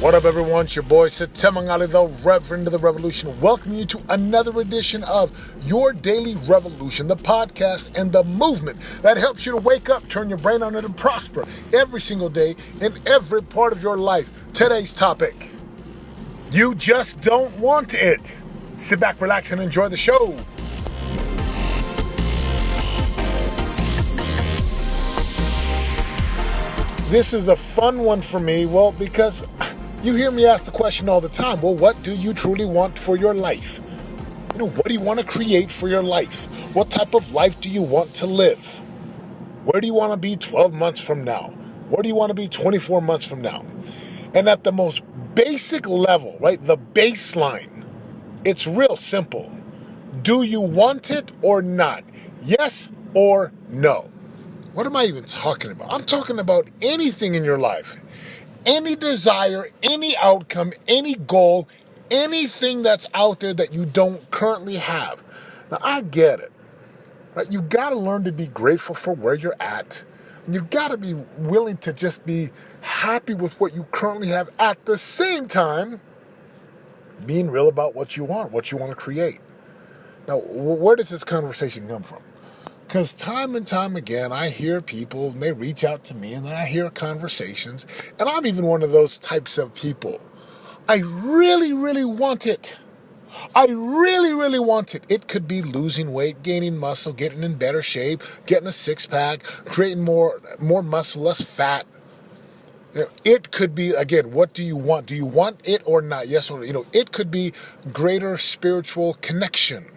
What up, everyone? It's your boy, Sitemangali, the Reverend of the Revolution, welcoming you to another edition of Your Daily Revolution, the podcast and the movement that helps you to wake up, turn your brain on it, and prosper every single day in every part of your life. Today's topic: you just don't want it. Sit back, relax, and enjoy the show. This is a fun one for me, because you hear me ask the question all the time, what do you truly want for your life? What do you want to create for your life? What type of life do you want to live? Where do you want to be 12 months from now? Where do you want to be 24 months from now? And at the most basic level, right, the baseline, it's real simple. Do you want it or not? Yes or no? What am I even talking about? I'm talking about anything in your life. Any desire, any outcome, any goal, anything that's out there that you don't currently have. Now, I get it. Right? You got to learn to be grateful for where you're at. And you've got to be willing to just be happy with what you currently have, at the same time being real about what you want to create. Now, where does this conversation come from? Because time and time again, I hear people, and they reach out to me, and then I hear conversations, and I'm even one of those types of people. I really, really want it. I really, really want it. It could be losing weight, gaining muscle, getting in better shape, getting a six-pack, creating more muscle, less fat. It could be, again, what do you want? Do you want it or not? Yes or no? It could be greater spiritual connection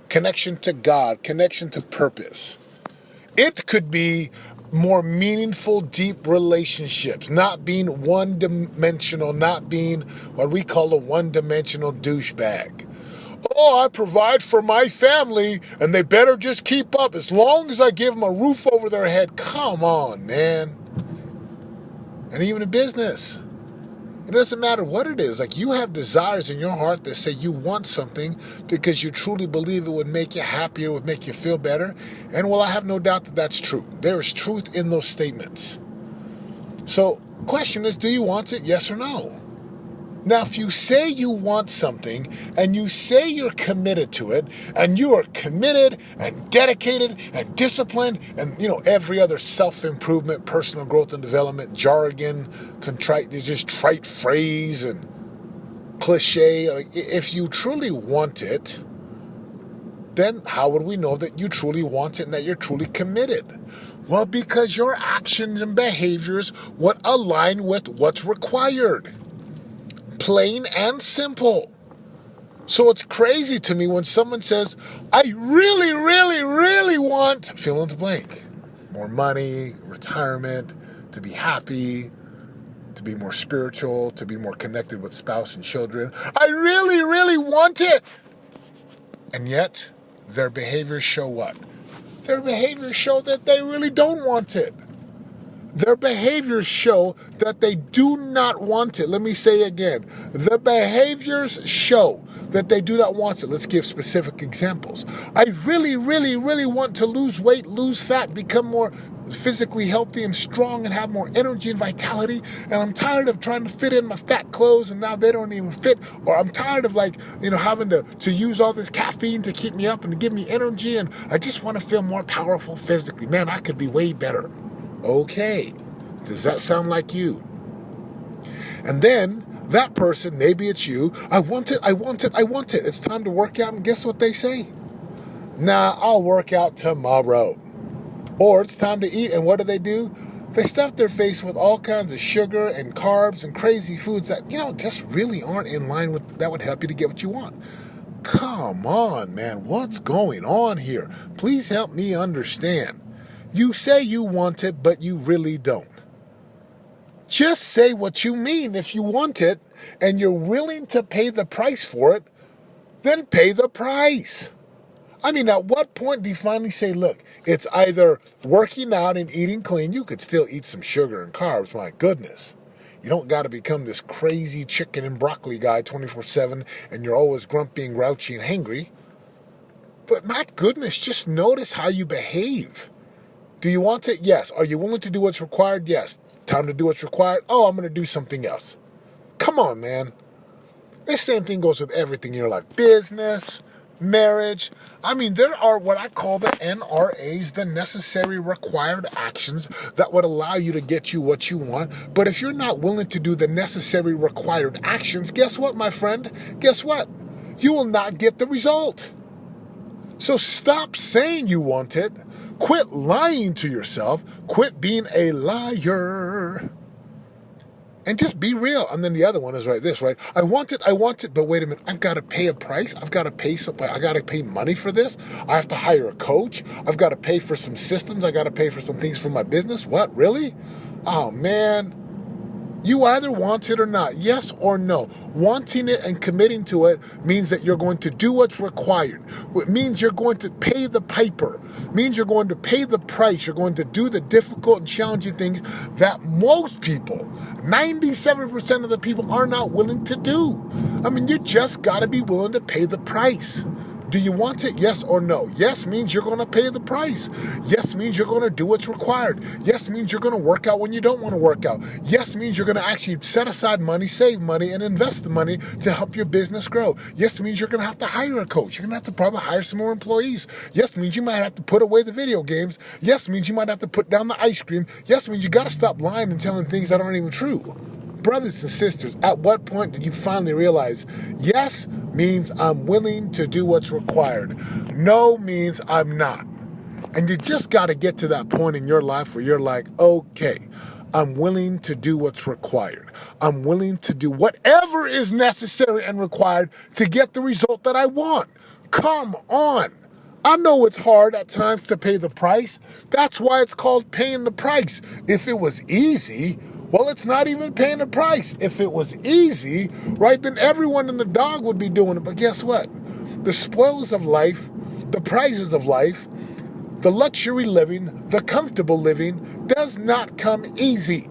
to God, connection to purpose. It could be more meaningful, deep relationships, not being one-dimensional, not being what we call a one-dimensional douchebag. Oh, I provide for my family, and they better just keep up as long as I give them a roof over their head. Come on, man. And even in business, it doesn't matter what it is. Like, you have desires in your heart that say you want something because you truly believe it would make you happier, would make you feel better. And I have no doubt that that's true. There is truth in those statements. So, question is, do you want it? Yes or no? Now, if you say you want something and you say you're committed to it, and you are committed and dedicated and disciplined and, every other self-improvement, personal growth and development, jargon, trite phrase and cliche, if you truly want it, then how would we know that you truly want it and that you're truly committed? Well, because your actions and behaviors would align with what's required. Plain and simple. So it's crazy to me when someone says, I really, really, really want fill in the blank. More money, retirement, to be happy, to be more spiritual, to be more connected with spouse and children. I really, really want it. And yet, their behaviors show what? Their behaviors show that they really don't want it. Their behaviors show that they do not want it. Let me say again. The behaviors show that they do not want it. Let's give specific examples. I really, really, really want to lose weight, lose fat, become more physically healthy and strong and have more energy and vitality. And I'm tired of trying to fit in my fat clothes and now they don't even fit. Or I'm tired of having to use all this caffeine to keep me up and to give me energy. And I just want to feel more powerful physically. Man, I could be way better. Okay, does that sound like you? And then that person, maybe it's you, I want it. It's time to work out, and guess what they say? Nah, I'll work out tomorrow. Or it's time to eat, and what do? They stuff their face with all kinds of sugar and carbs and crazy foods that, just really aren't in line with, that would help you to get what you want. Come on, man, what's going on here? Please help me understand. You say you want it, but you really don't. Just say what you mean. If you want it and you're willing to pay the price for it, then pay the price. At what point do you finally say, look, it's either working out and eating clean. You could still eat some sugar and carbs, my goodness. You don't got to become this crazy chicken and broccoli guy 24/7 and you're always grumpy and grouchy and hangry. But my goodness, just notice how you behave. Do you want it? Yes. Are you willing to do what's required? Yes. Time to do what's required? Oh, I'm going to do something else. Come on, man. The same thing goes with everything in your life. Business, marriage. I mean, there are what I call the NRAs, the necessary required actions that would allow you to get you what you want. But if you're not willing to do the necessary required actions, guess what, my friend? Guess what? You will not get the result. So stop saying you want it. Quit lying to yourself. Quit being a liar. And just be real. And then the other one is right? I want it, but wait a minute. I've got to pay a price. I've got to pay something. I got to pay money for this. I have to hire a coach. I've got to pay for some systems. I got to pay for some things for my business. What, really? Oh, man. You either want it or not, yes or no. Wanting it and committing to it means that you're going to do what's required. It means you're going to pay the piper. It means you're going to pay the price. You're going to do the difficult and challenging things that most people, 97% of the people, are not willing to do. I mean, you just got to be willing to pay the price. Do you want it? Yes or no? Yes means you're going to pay the price. Yes means you're going to do what's required. Yes means you're going to work out when you don't want to work out. Yes means you're going to actually set aside money, save money, and invest the money to help your business grow. Yes means you're going to have to hire a coach. You're going to have to probably hire some more employees. Yes means you might have to put away the video games. Yes means you might have to put down the ice cream. Yes means you got to stop lying and telling things that aren't even true. Brothers and sisters, at what point did you finally realize yes means I'm willing to do what's required? No means I'm not. And you just got to get to that point in your life where you're like, okay, I'm willing to do what's required. I'm willing to do whatever is necessary and required to get the result that I want. Come on. I know it's hard at times to pay the price. That's why it's called paying the price. If it was easy, well, it's not even paying the price. If it was easy, right, then everyone and the dog would be doing it. But guess what? The spoils of life, the prizes of life, the luxury living, the comfortable living does not come easy.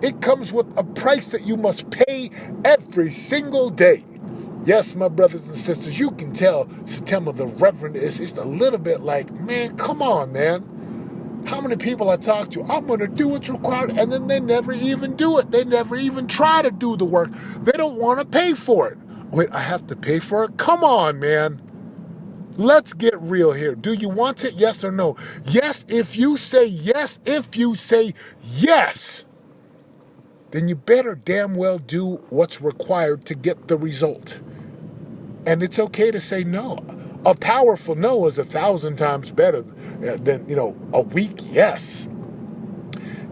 It comes with a price that you must pay every single day. Yes, my brothers and sisters, you can tell Satema the Reverend is just a little bit like, man, come on, man. How many people I talk to, I'm going to do what's required, and then they never even do it. They never even try to do the work. They don't want to pay for it. Wait, I have to pay for it? Come on, man. Let's get real here. Do you want it? Yes or no? Yes, if you say yes, if you say yes, then you better damn well do what's required to get the result. And it's okay to say no. A powerful no is 1,000 times better than, a weak yes.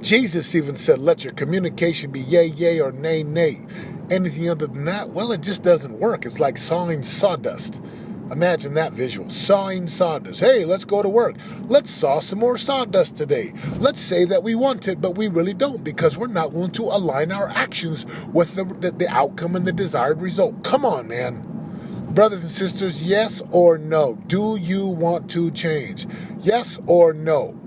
Jesus even said, let your communication be yay, yay, or nay, nay. Anything other than that, well, it just doesn't work. It's like sawing sawdust. Imagine that visual, sawing sawdust. Hey, let's go to work. Let's saw some more sawdust today. Let's say that we want it, but we really don't because we're not willing to align our actions with the outcome and the desired result. Come on, man. Brothers and sisters, yes or no? Do you want to change? Yes or no?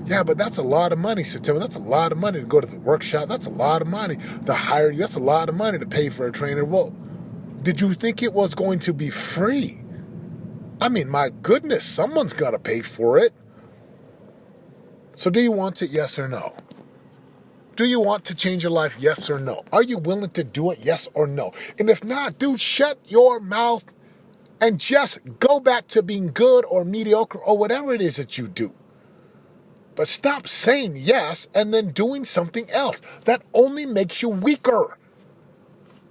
Yeah, but that's a lot of money, September. That's a lot of money to go to the workshop. That's a lot of money to hire you. That's a lot of money to pay for a trainer. Well, did you think it was going to be free? I mean, my goodness, someone's got to pay for it. So do you want it, yes or no? Do you want to change your life, yes or no? Are you willing to do it, yes or no? And if not, dude, shut your mouth and just go back to being good or mediocre or whatever it is that you do. But stop saying yes and then doing something else. That only makes you weaker.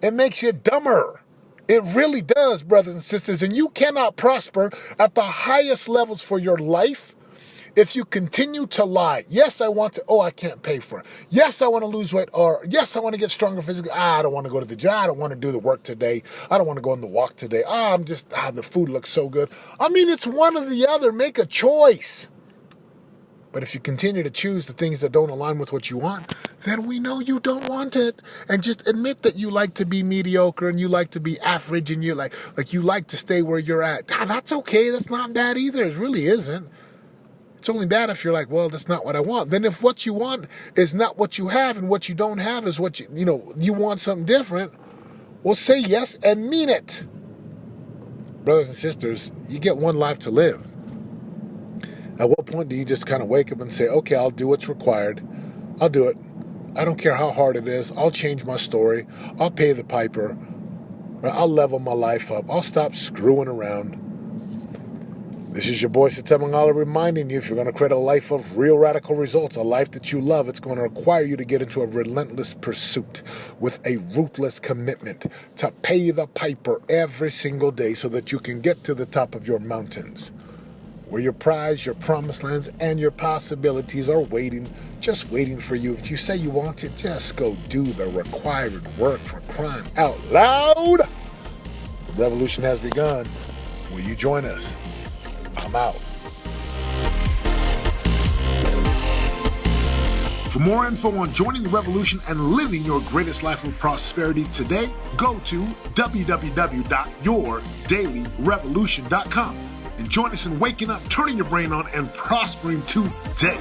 It makes you dumber. It really does, brothers and sisters. And you cannot prosper at the highest levels for your life if you continue to lie. Yes, I want to. Oh, I can't pay for it. Yes, I want to lose weight. Or yes, I want to get stronger physically. I don't want to go to the gym. I don't want to do the work today. I don't want to go on the walk today. The food looks so good. I mean, it's one or the other. Make a choice. But if you continue to choose the things that don't align with what you want, then we know you don't want it. And just admit that you like to be mediocre and you like to be average and you like you like to stay where you're at. That's okay. That's not bad either. It really isn't. It's only bad if you're like, well, that's not what I want. Then if what you want is not what you have and what you don't have is what you want something different, well, say yes and mean it. Brothers and sisters, you get one life to live. At what point do you just kind of wake up and say, okay, I'll do what's required. I'll do it. I don't care how hard it is. I'll change my story. I'll pay the piper. I'll level my life up. I'll stop screwing around. This is your boy Satemangala reminding you, if you're going to create a life of real radical results, a life that you love, it's going to require you to get into a relentless pursuit with a ruthless commitment to pay the piper every single day so that you can get to the top of your mountains, where your prize, your promised lands, and your possibilities are waiting, just waiting for you. If you say you want it, just go do the required work, for crying out loud. The revolution has begun. Will you join us? I'm out. For more info on joining the revolution and living your greatest life of prosperity today, go to www.yourdailyrevolution.com and join us in waking up, turning your brain on, and prospering today.